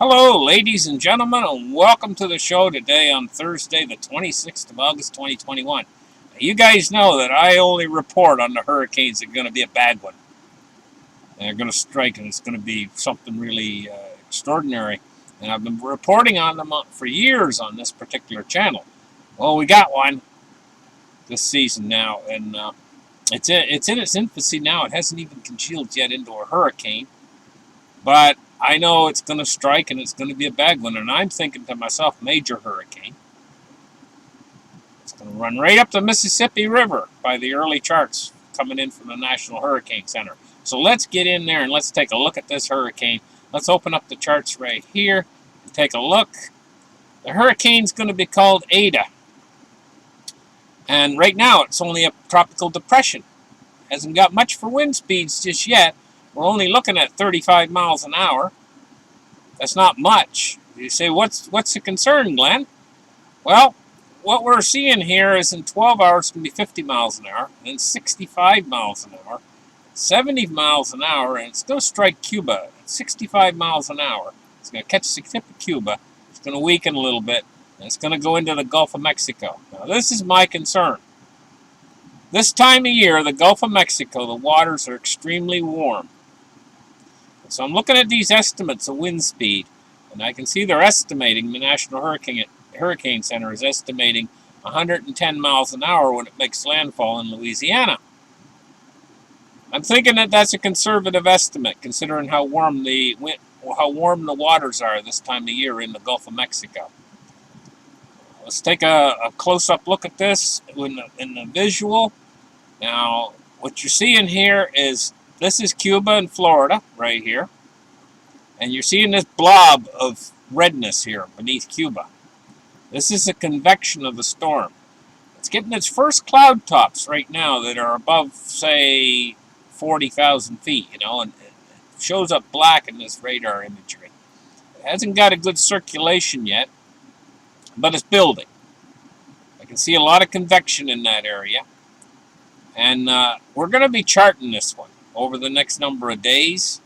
Hello, ladies and gentlemen, and welcome to the show today on Thursday, the 26th of August, 2021. Now, you guys know that I only report on the hurricanes that are going to be a bad one. They're going to strike, and it's going to be something really extraordinary. And I've been reporting on them for years on this particular channel. Well, we got one this season now, and it's in its infancy now. It hasn't even congealed yet into a hurricane, but I know it's going to strike and it's going to be a bad one, and I'm thinking to myself, major hurricane. It's going to run right up the Mississippi River by the early charts coming in from the National Hurricane Center. So let's get in there and let's take a look at this hurricane. Let's open up the charts right here and take a look. The hurricane's going to be called Eta. And right now it's only a tropical depression. Hasn't got much for wind speeds just yet. We're only looking at 35 miles an hour. That's not much. You say, what's the concern, Glenn? Well, what we're seeing here is in 12 hours it's going to be 50 miles an hour, and 65 miles an hour, 70 miles an hour, and it's going to strike Cuba at 65 miles an hour. It's going to catch the tip of Cuba. It's going to weaken a little bit, and it's going to go into the Gulf of Mexico. Now, this is my concern. This time of year, the Gulf of Mexico, the waters are extremely warm. So I'm looking at these estimates of wind speed, and I can see they're estimating, the National Hurricane Center is estimating 110 miles an hour when it makes landfall in Louisiana. I'm thinking that that's a conservative estimate, considering how warm the waters are this time of year in the Gulf of Mexico. Let's take a close-up look at this in the visual. Now, what you're seeing here is this is Cuba and Florida right here. And you're seeing this blob of redness here beneath Cuba. This is a convection of the storm. It's getting its first cloud tops right now that are above, say, 40,000 feet, and it shows up black in this radar imagery. It hasn't got a good circulation yet, but it's building. I can see a lot of convection in that area. And we're going to be charting this one over the next number of days,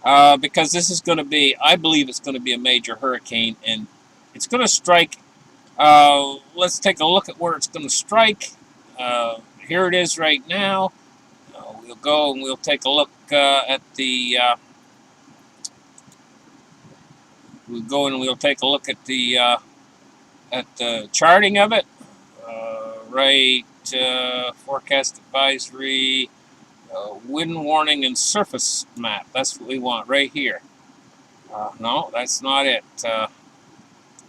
because this is going to be, I believe it's going to be a major hurricane, and it's going to strike. Let's take a look at where it's going to strike. Here it is right now. We'll go and we'll take a look at the. We'll go and we'll take a look at the charting of it. Right, forecast advisory. Wind warning and surface map. That's what we want right here. No, that's not it.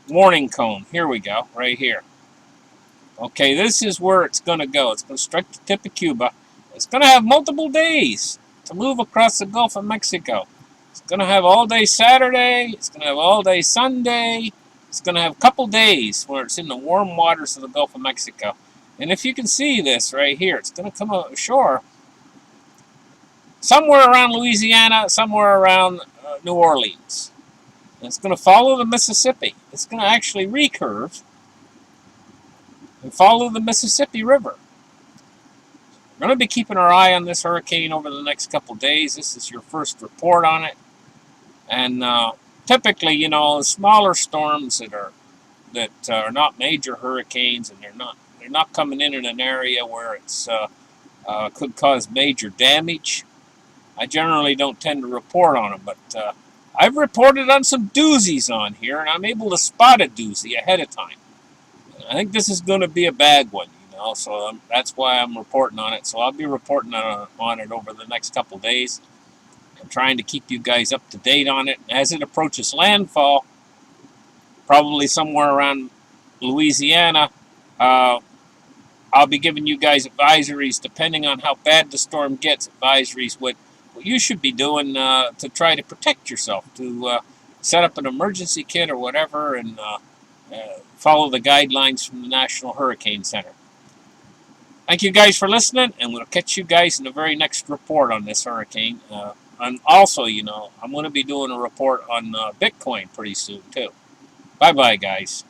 Warning cone. Here we go. Right here. Okay, this is where it's going to go. It's going to strike the tip of Cuba. It's going to have multiple days to move across the Gulf of Mexico. It's going to have all day Saturday. It's going to have all day Sunday. It's going to have a couple days where it's in the warm waters of the Gulf of Mexico. And if you can see this right here, it's going to come ashore somewhere around Louisiana, somewhere around New Orleans. And it's going to follow the Mississippi. It's going to actually recurve and follow the Mississippi River. We're going to be keeping our eye on this hurricane over the next couple days. This is your first report on it. And typically, smaller storms that are not major hurricanes, and they're not coming in an area where it's could cause major damage. I generally don't tend to report on them, but I've reported on some doozies on here, and I'm able to spot a doozy ahead of time. I think this is going to be a bad one, so that's why I'm reporting on it. So I'll be reporting on it over the next couple days. I'm trying to keep you guys up to date on it. As it approaches landfall, probably somewhere around Louisiana, I'll be giving you guys advisories depending on how bad the storm gets. Advisories what you should be doing to try to protect yourself, to set up an emergency kit or whatever, and follow the guidelines from the National Hurricane Center. Thank you guys for listening, and we'll catch you guys in the very next report on this hurricane. And also, I'm going to be doing a report on Bitcoin pretty soon, too. Bye-bye, guys.